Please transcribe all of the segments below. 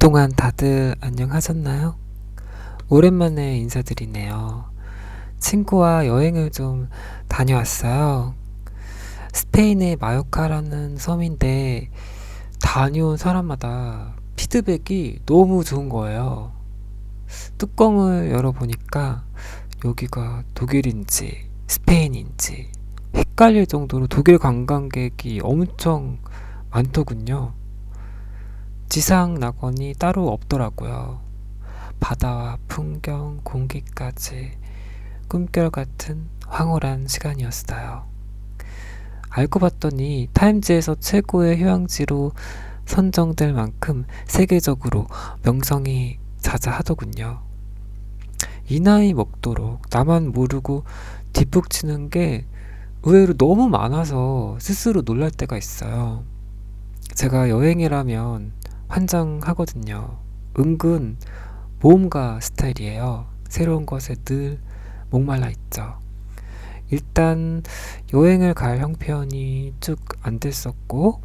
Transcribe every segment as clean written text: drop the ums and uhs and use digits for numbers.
그동안 다들 안녕하셨나요? 오랜만에 인사드리네요. 친구와 여행을 좀 다녀왔어요. 스페인의 마요카라는 섬인데 다녀온 사람마다 피드백이 너무 좋은 거예요. 뚜껑을 열어보니까 여기가 독일인지 스페인인지 헷갈릴 정도로 독일 관광객이 엄청 많더군요. 지상 낙원이 따로 없더라고요. 바다와 풍경, 공기까지 꿈결 같은 황홀한 시간이었어요. 알고 봤더니 타임즈에서 최고의 휴양지로 선정될 만큼 세계적으로 명성이 자자하더군요. 이 나이 먹도록 나만 모르고 뒷북치는 게 의외로 너무 많아서 스스로 놀랄 때가 있어요. 제가 여행이라면 환장하거든요. 은근 모험가 스타일이에요. 새로운 것에 늘 목말라 있죠. 일단 여행을 갈 형편이 쭉 안 됐었고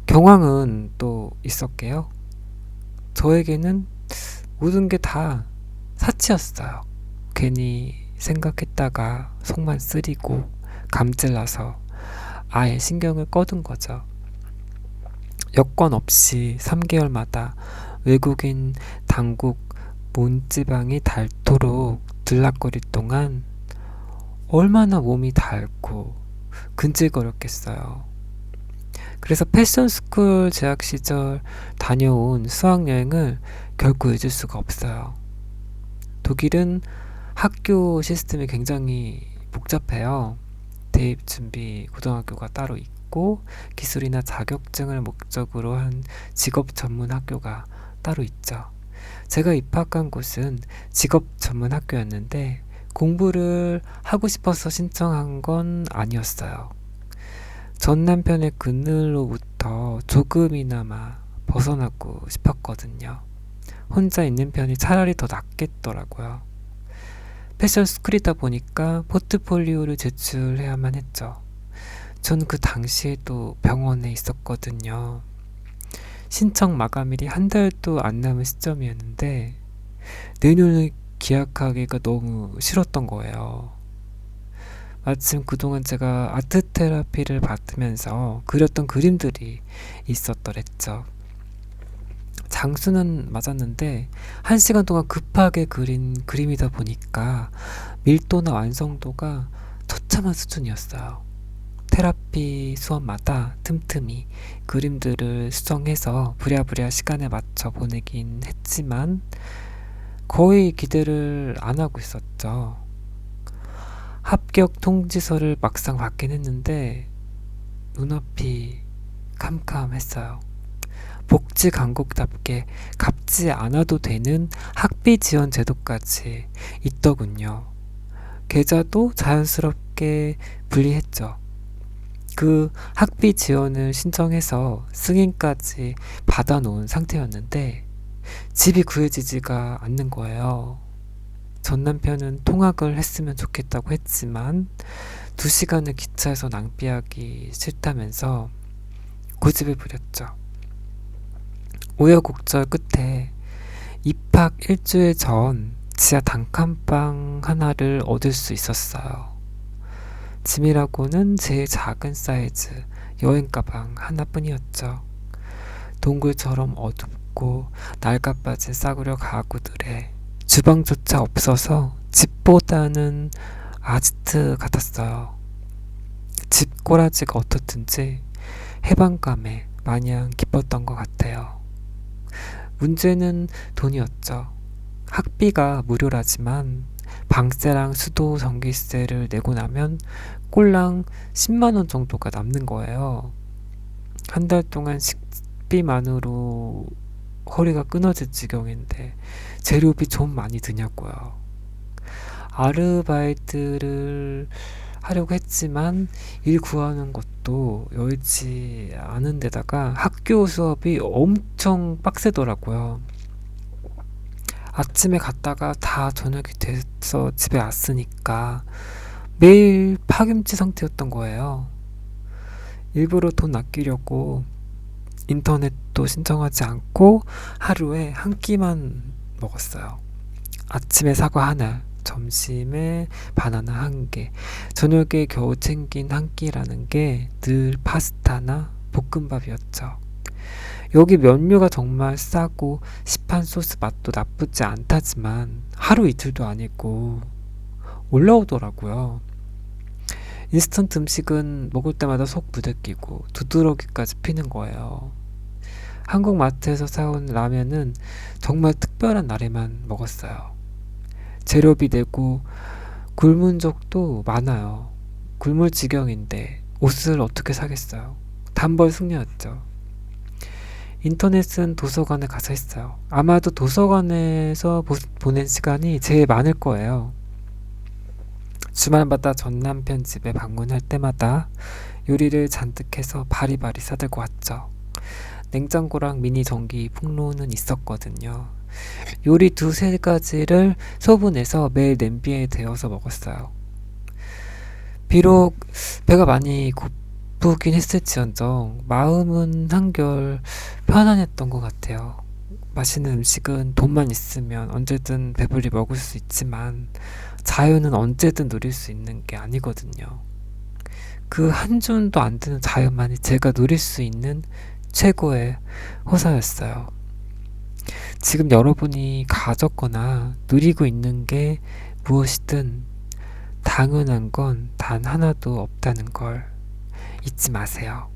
경황은 또 있었게요. 저에게는 모든 게 다 사치였어요. 괜히 생각했다가 속만 쓰리고 감질나서 아예 신경을 꺼둔 거죠. 여권 없이 3개월마다 외국인 당국 문지방이 닳도록 들락거릴 동안 얼마나 몸이 닳고 근질거렸겠어요. 그래서 패션스쿨 재학 시절 다녀온 수학여행을 결코 잊을 수가 없어요. 독일은 학교 시스템이 굉장히 복잡해요. 대입 준비 고등학교가 따로 있고 기술이나 자격증을 목적으로 한 직업 전문 학교가 따로 있죠. 제가 입학한 곳은 직업 전문 학교였는데 공부를 하고 싶어서 신청한 건 아니었어요. 전 남편의 그늘로부터 조금이나마 벗어나고 싶었거든요. 혼자 있는 편이 차라리 더 낫겠더라고요. 패션 스쿨이다 보니까 포트폴리오를 제출해야만 했죠. 전 그 당시에도 병원에 있었거든요. 신청 마감일이 한 달도 안 남은 시점이었는데 내년을 기약하기가 너무 싫었던 거예요. 마침 그동안 제가 아트 테라피를 받으면서 그렸던 그림들이 있었더랬죠. 장수는 맞았는데 1시간 동안 급하게 그린 그림이다 보니까 밀도나 완성도가 처참한 수준이었어요. 테라피 수업마다 틈틈이 그림들을 수정해서 부랴부랴 시간에 맞춰 보내긴 했지만 거의 기대를 안 하고 있었죠. 합격 통지서를 막상 받긴 했는데 눈앞이 캄캄했어요. 복지 강국답게 갚지 않아도 되는 학비 지원 제도까지 있더군요. 계좌도 자연스럽게 분리했죠. 그 학비 지원을 신청해서 승인까지 받아놓은 상태였는데 집이 구해지지가 않는 거예요. 전 남편은 통학을 했으면 좋겠다고 했지만 2시간을 기차에서 낭비하기 싫다면서 고집을 부렸죠. 우여곡절 끝에 입학 일주일 전 지하 단칸방 하나를 얻을 수 있었어요. 짐이라고는 제일 작은 사이즈 여행 가방 하나뿐이었죠. 동굴처럼 어둡고 낡아빠진 싸구려 가구들에 주방조차 없어서 집보다는 아지트 같았어요. 집 꼬라지가 어떻든지 해방감에 마냥 기뻤던 것 같아요. 문제는 돈이었죠. 학비가 무료라지만 방세랑 수도 전기세를 내고 나면 꼴랑 10만원 정도가 남는 거예요. 한 달 동안 식비만으로 허리가 끊어질 지경인데 재료비 좀 많이 드냐고요. 아르바이트를 하려고 했지만 일 구하는 것도 여의치 않은 데다가 학교 수업이 엄청 빡세더라고요. 아침에 갔다가 다 저녁이 돼서 집에 왔으니까 매일 파김치 상태였던 거예요. 일부러 돈 아끼려고 인터넷도 신청하지 않고 하루에 한 끼만 먹었어요. 아침에 사과 하나, 점심에 바나나 한 개, 저녁에 겨우 챙긴 한 끼라는 게 늘 파스타나 볶음밥이었죠. 여기 면류가 정말 싸고 시판 소스 맛도 나쁘지 않다지만 하루 이틀도 아니고 올라오더라고요. 인스턴트 음식은 먹을 때마다 속 부대끼고 두드러기까지 피는 거예요. 한국 마트에서 사온 라면은 정말 특별한 날에만 먹었어요. 재료비 내고 굶은 적도 많아요. 굶을 지경인데 옷을 어떻게 사겠어요. 단벌 승려였죠. 인터넷은 도서관에 가서 했어요. 아마도 도서관에서 보낸 시간이 제일 많을 거예요. 주말마다 전남편 집에 방문할 때마다 요리를 잔뜩 해서 바리바리 싸들고 왔죠. 냉장고랑 미니 전기 풍로는 있었거든요. 요리 두세 가지를 소분해서 매일 냄비에 데워서 먹었어요. 비록 배가 많이 고프긴 했을지언정 마음은 한결 편안했던 것 같아요. 맛있는 음식은 돈만 있으면 언제든 배불리 먹을 수 있지만 자유는 언제든 누릴 수 있는 게 아니거든요. 그 한 줌도 안 되는 자유만이 제가 누릴 수 있는 최고의 호사였어요. 지금 여러분이 가졌거나 누리고 있는 게 무엇이든 당연한 건 단 하나도 없다는 걸 잊지 마세요.